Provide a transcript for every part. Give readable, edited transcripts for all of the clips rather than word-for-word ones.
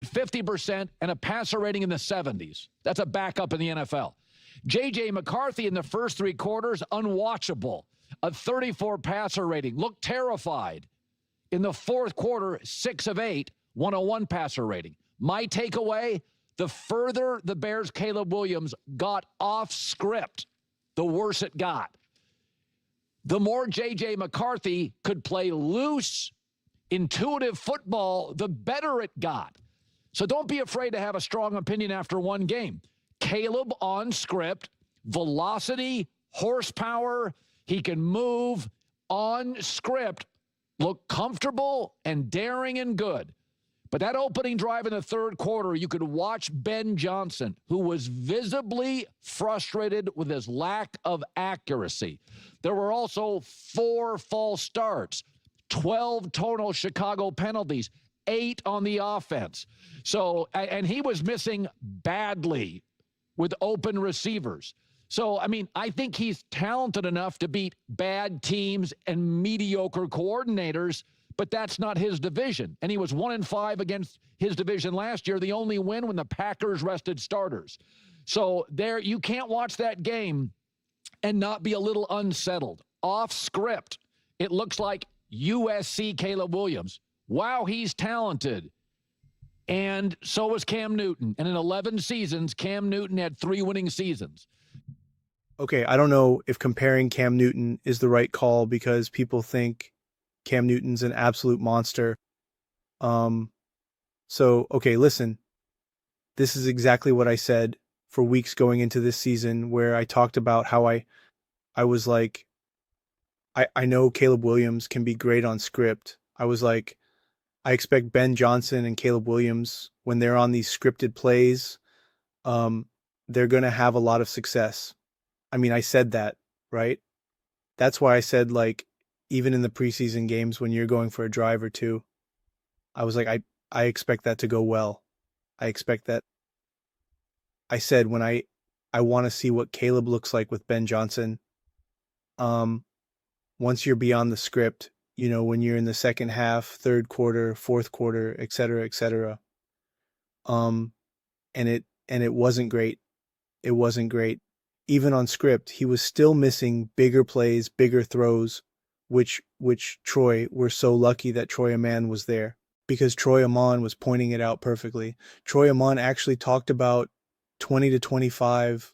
50% and a passer rating in the 70s. That's a backup in the NFL. J.J. McCarthy in the first three quarters, unwatchable. A 34 passer rating. Looked terrified. In the fourth quarter, 6 of 8, 101 passer rating. My takeaway, the further the Bears' Caleb Williams got off script, the worse it got. The more J.J. McCarthy could play loose, intuitive football, the better it got. So don't be afraid to have a strong opinion after one game. Caleb on script, velocity, horsepower, he can move on script, look comfortable and daring and good. But that opening drive in the third quarter, you could watch Ben Johnson, who was visibly frustrated with his lack of accuracy. There were also 4 false starts, 12 total Chicago penalties, 8 on the offense. So, and he was missing badly with open receivers. So, I mean, I think he's talented enough to beat bad teams and mediocre coordinators, but that's not his division. And he was 1-5 against his division last year, the only win when the Packers rested starters. So there, you can't watch that game and not be a little unsettled. Off script, it looks like USC Caleb Williams. Wow, he's talented. And so was Cam Newton. And in 11 seasons, Cam Newton had 3 winning seasons. Okay, I don't know if comparing Cam Newton is the right call because people think Cam Newton's an absolute monster. Okay, listen. This is exactly what I said for weeks going into this season, where I talked about how I was like, I know Caleb Williams can be great on script. I was like, I expect Ben Johnson and Caleb Williams, when they're on these scripted plays, they're going to have a lot of success. I mean, I said that, right? That's why I said, like, even in the preseason games when you're going for a drive or two, I was like, I expect that to go well. I expect that. I said when I want to see what Caleb looks like with Ben Johnson. Once you're beyond the script, you know, when you're in the second half, third quarter, fourth quarter, et cetera, et cetera. And it wasn't great. It wasn't great. Even on script, he was still missing bigger plays, bigger throws, which Troy, we're so lucky that Troy Amon was there, because Troy Amon was pointing it out perfectly. Troy Amon actually talked about 20 to 25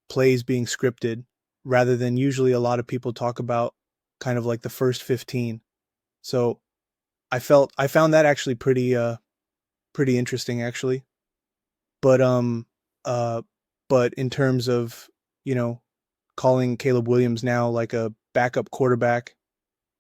plays being scripted, rather than usually a lot of people talk about kind of like the first 15. So I found that actually pretty interesting actually. But in terms of, you know, calling Caleb Williams now like a backup quarterback,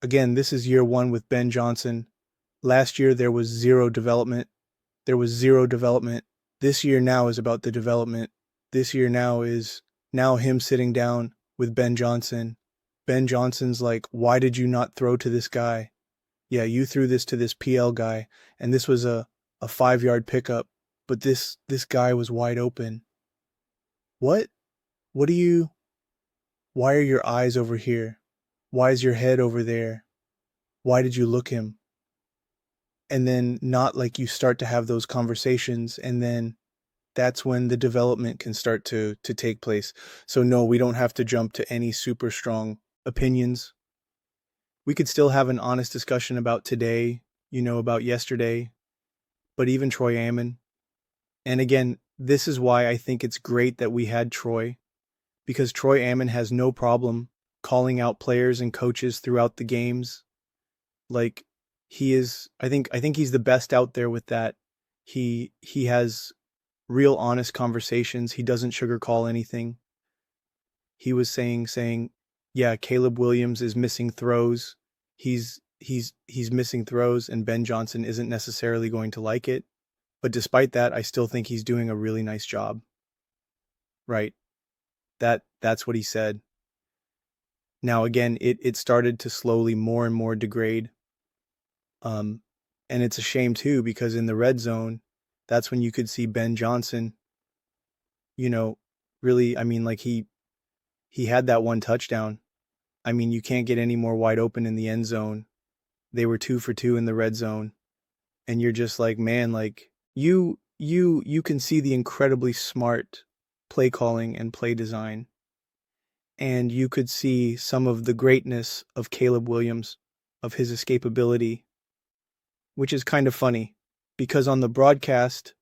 again, this is year 1 with Ben Johnson. Last year there was zero development. This year now is about the development. This year now is him sitting down with Ben Johnson. Ben Johnson's like, why did you not throw to this guy? Yeah, you threw this to this PL guy, and this was a 5-yard pickup, but this guy was wide open. What do you, why are your eyes over here? Why is your head over there? Why did you look him? And then not like you start to have those conversations, and then that's when the development can start to take place. So no, we don't have to jump to any super strong opinions. We could still have an honest discussion about today, you know, about yesterday, but even Troy Amon. And again, this is why I think it's great that we had Troy, because Troy Amon has no problem calling out players and coaches throughout the games. Like, he is, I think he's the best out there with that. He has real honest conversations. He doesn't sugarcoat anything. He was saying, yeah, Caleb Williams is missing throws. He's missing throws, and Ben Johnson isn't necessarily going to like it. But despite that, I still think he's doing a really nice job. Right? That's what he said. Now again, it started to slowly more and more degrade. And it's a shame too, because in the red zone, that's when you could see Ben Johnson, you know, really, I mean, like he had that one touchdown. I mean, you can't get any more wide open in the end zone. They were 2 for 2 in the red zone. and you're just like, man, like you can see the incredibly smart play calling and play design, and you could see some of the greatness of Caleb Williams, of his escapability, which is kind of funny because on the broadcast,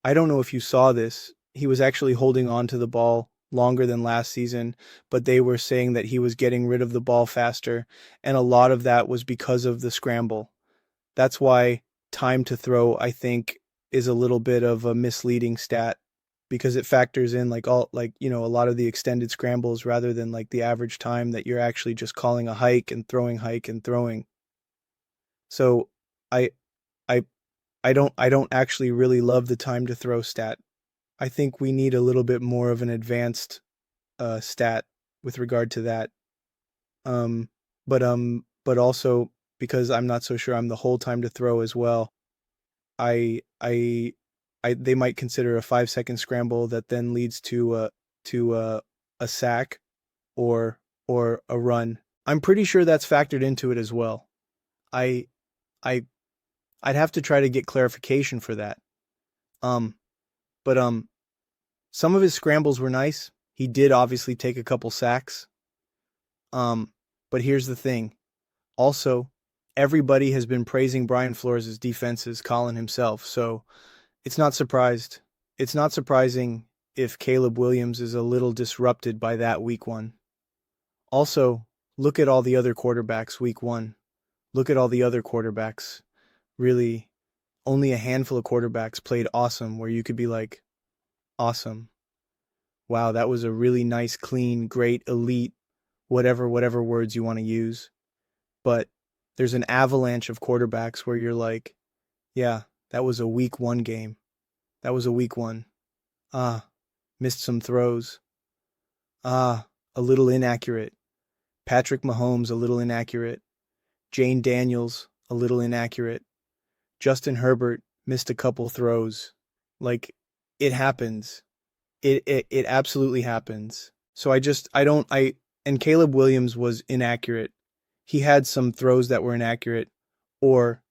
I don't know if you saw this, he was actually holding on to the ball longer than last season, but they were saying that he was getting rid of the ball faster, and a lot of that was because of the scramble. That's why time to throw, I think, is a little bit of a misleading stat because it factors in like a lot of the extended scrambles rather than like the average time that you're actually just calling a hike and throwing. So I I I don't actually really love the time to throw stat. I think we need a little bit more of an advanced stat with regard to that. Um but also because I'm not so sure I'm the whole time to throw as well. I I they might consider a 5-second scramble that then leads to a sack or a run. I'm pretty sure that's factored into it as well. I I I'd have to try to get clarification for that. Um but some of his scrambles were nice. He did obviously take a couple sacks. But here's the thing. Also, everybody has been praising Brian Flores' defenses, Colin himself, so it's not surprising if Caleb Williams is a little disrupted by that week 1. Also, look at all the other quarterbacks week 1. Look at all the other quarterbacks. Really, only a handful of quarterbacks played awesome where you could be like, awesome. Wow, that was a really nice, clean, great, elite, whatever words you want to use. But there's an avalanche of quarterbacks where you're like, yeah, that was a week 1 game. That was a week 1. Missed some throws. A little inaccurate. Patrick Mahomes, a little inaccurate. Jane Daniels, a little inaccurate. Justin Herbert missed a couple throws. Like, it happens. It absolutely happens. So and Caleb Williams was inaccurate. He had some throws that were inaccurate, or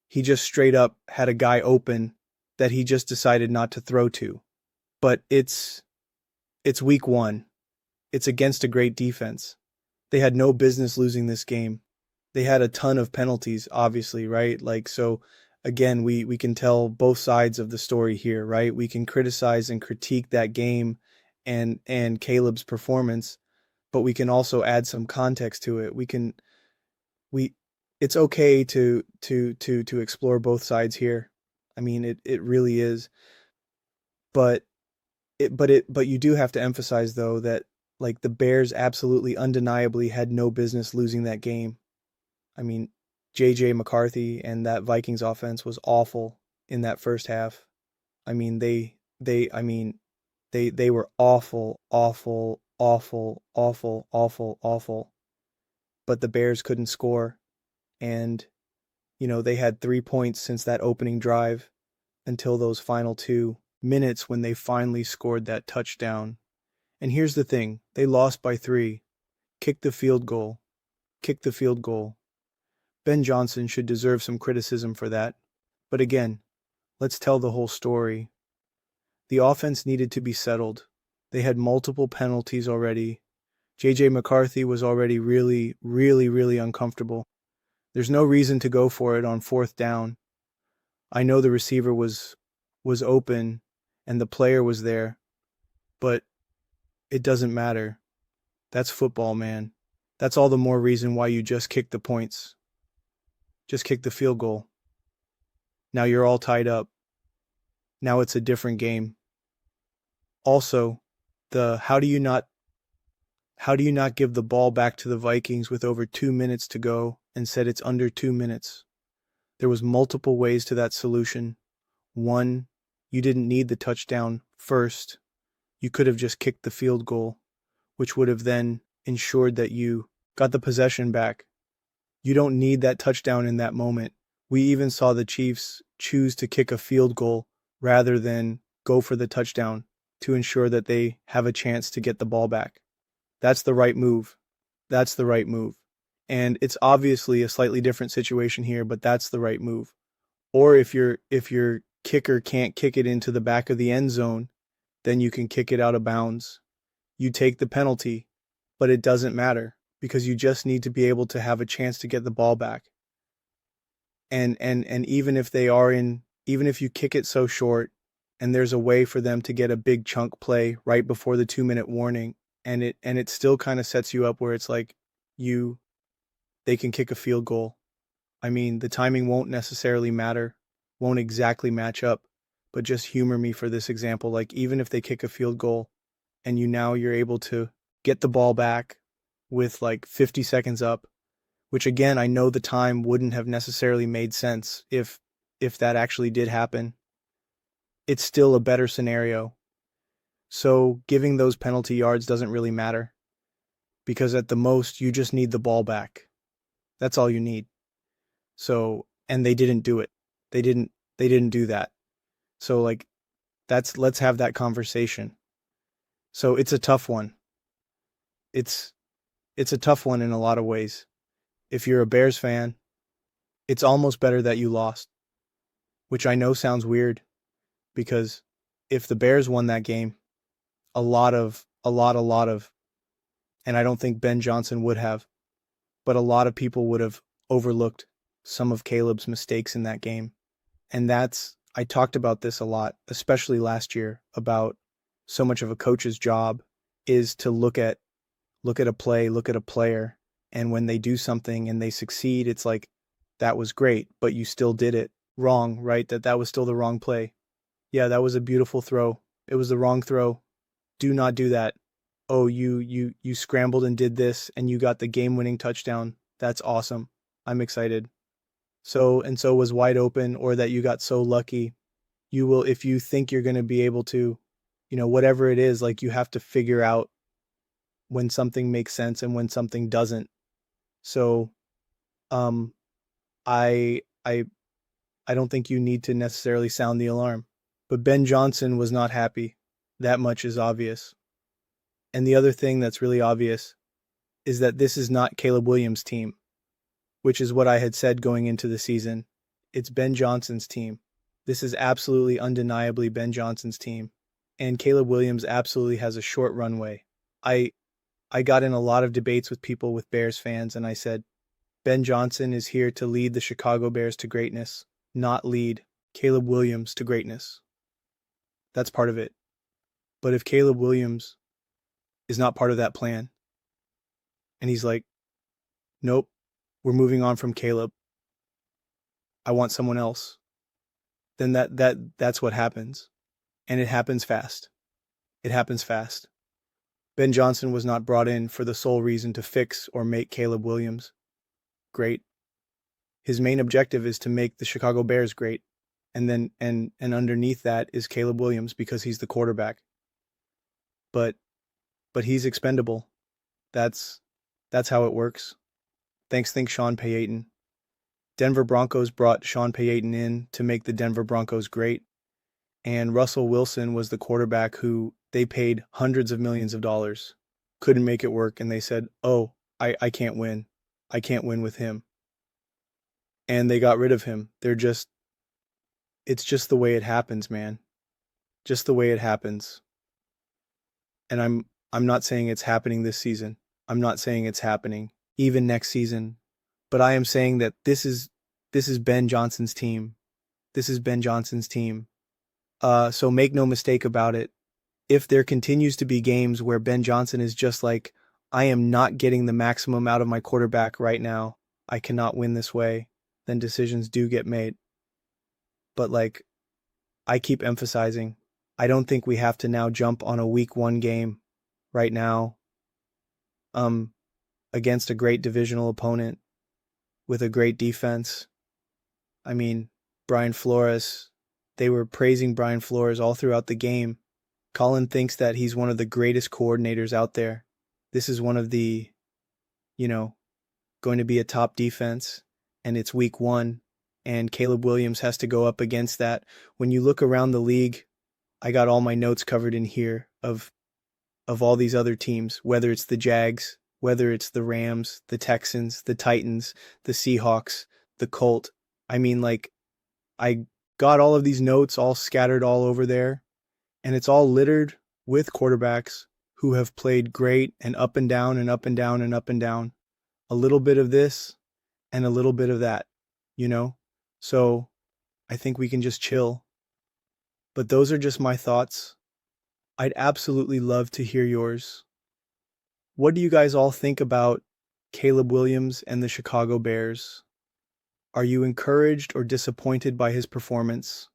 he just straight up had a guy open that he just decided not to throw to. But it's week 1. It's against a great defense. They had no business losing this game. They had a ton of penalties, obviously, right? Like, so again, we can tell both sides of the story here, right? We can criticize and critique that game and Caleb's performance, but we can also add some context to it. It's okay to explore both sides here. I mean, it really is. But you do have to emphasize though that like the Bears absolutely undeniably had no business losing that game. I mean, JJ McCarthy and that Vikings offense was awful in that first half. I mean, they were awful. But the Bears couldn't score, and they had 3 points since that opening drive until those final 2 minutes when they finally scored that touchdown. And here's the thing, they lost by 3. Kick the field goal. Ben Johnson should deserve some criticism for that. But again, let's tell the whole story. The offense needed to be settled. They had multiple penalties already. JJ McCarthy was already really, really, really uncomfortable. There's no reason to go for it on 4th down. I know the receiver was open and the player was there, but it doesn't matter. That's football, man. That's all the more reason why you just kick the points. Just kick the field goal. Now you're all tied up. Now it's a different game. Also, how do you not give the ball back to the Vikings with over 2 minutes to go and said it's under 2 minutes? There was multiple ways to that solution. 1, you didn't need the touchdown first. You could have just kicked the field goal, which would have then ensured that you got the possession back. You don't need that touchdown in that moment. We even saw the Chiefs choose to kick a field goal rather than go for the touchdown to ensure that they have a chance to get the ball back. That's the right move. And it's obviously a slightly different situation here, but that's the right move. Or if your kicker can't kick it into the back of the end zone, then you can kick it out of bounds. You take the penalty, but it doesn't matter because you just need to be able to have a chance to get the ball back. And even if even if you kick it so short and there's a way for them to get a big chunk play right before the 2-minute warning, and it still kind of sets you up where it's like they can kick a field goal. I mean, the timing won't necessarily matter, won't exactly match up, but just humor me for this example. Like, even if they kick a field goal and you're able to get the ball back with like 50 seconds up, which again, I know the time wouldn't have necessarily made sense if that actually did happen. It's still a better scenario. So giving those penalty yards doesn't really matter because at the most you just need the ball back. That's all you need. So, and they didn't do it. They didn't do that. So like let's have that conversation. So it's a tough one. It's a tough one in a lot of ways. If you're a Bears fan, it's almost better that you lost, which I know sounds weird because if the Bears won that game, a lot of, and I don't think Ben Johnson would have, but a lot of people would have overlooked some of Caleb's mistakes in that game. And I talked about this a lot, especially last year, about so much of a coach's job is to look at a play, look at a player, and when they do something and they succeed, it's like, that was great, but you still did it wrong, right? That was still the wrong play. Yeah, that was a beautiful throw. It was the wrong throw. Do not do that. Oh, you scrambled and did this and you got the game-winning touchdown. That's awesome. I'm excited. So was wide open, or that you got so lucky. You will, if you think you're going to be able to, whatever it is, like, you have to figure out when something makes sense and when something doesn't. So, I don't think you need to necessarily sound the alarm. But Ben Johnson was not happy. That much is obvious. And the other thing that's really obvious is that this is not Caleb Williams' team, which is what I had said going into the season. It's Ben Johnson's team. This is absolutely undeniably Ben Johnson's team. And Caleb Williams absolutely has a short runway. I got in a lot of debates with people, with Bears fans, and I said, Ben Johnson is here to lead the Chicago Bears to greatness, not lead Caleb Williams to greatness. That's part of it. But if Caleb Williams is not part of that plan, and he's like, nope, we're moving on from Caleb, I want someone else, then that's what happens. And it happens fast. It happens fast. Ben Johnson was not brought in for the sole reason to fix or make Caleb Williams great. His main objective is to make the Chicago Bears great. And then and underneath that is Caleb Williams, because he's the quarterback. But he's expendable. That's how it works. Thanks Sean Payton. Denver Broncos brought Sean Payton in to make the Denver Broncos great. And Russell Wilson was the quarterback who they paid hundreds of millions of dollars. Couldn't make it work, and they said, oh, I can't win. I can't win with him. And they got rid of him. It's just the way it happens, man. Just the way it happens. And I'm not saying it's happening this season. I'm not saying it's happening even next season. But I am saying that this is Ben Johnson's team. This is Ben Johnson's team. So make no mistake about it. If there continues to be games where Ben Johnson is just like, I am not getting the maximum out of my quarterback right now, I cannot win this way, then decisions do get made. But like, I keep emphasizing, I don't think we have to now jump on a week 1 game right now against a great divisional opponent with a great defense. I mean, Brian Flores, they were praising Brian Flores all throughout the game. Colin thinks that he's one of the greatest coordinators out there. This is one of the, going to be a top defense, and it's week 1, and Caleb Williams has to go up against that. When you look around the league, I got all my notes covered in here of all these other teams, whether it's the Jags, whether it's the Rams, the Texans, the Titans, the Seahawks, the Colts. I mean, like, I got all of these notes all scattered all over there, and it's all littered with quarterbacks who have played great and up and down and up and down and up and down. A little bit of this and a little bit of that, you know? So I think we can just chill. But those are just my thoughts. I'd absolutely love to hear yours. What do you guys all think about Caleb Williams and the Chicago Bears? Are you encouraged or disappointed by his performance?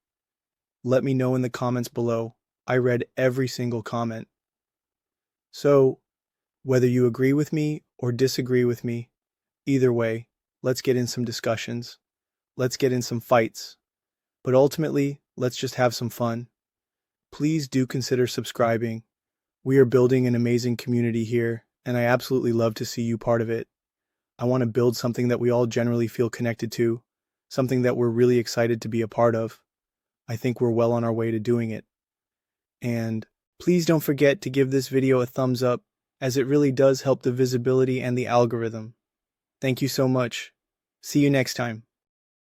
Let me know in the comments below. I read every single comment. So, whether you agree with me or disagree with me, either way, let's get in some discussions. Let's get in some fights. But ultimately, let's just have some fun. Please do consider subscribing. We are building an amazing community here, and I absolutely love to see you part of it. I want to build something that we all generally feel connected to, something that we're really excited to be a part of. I think we're well on our way to doing it. And please don't forget to give this video a thumbs up, as it really does help the visibility and the algorithm. Thank you so much. See you next time.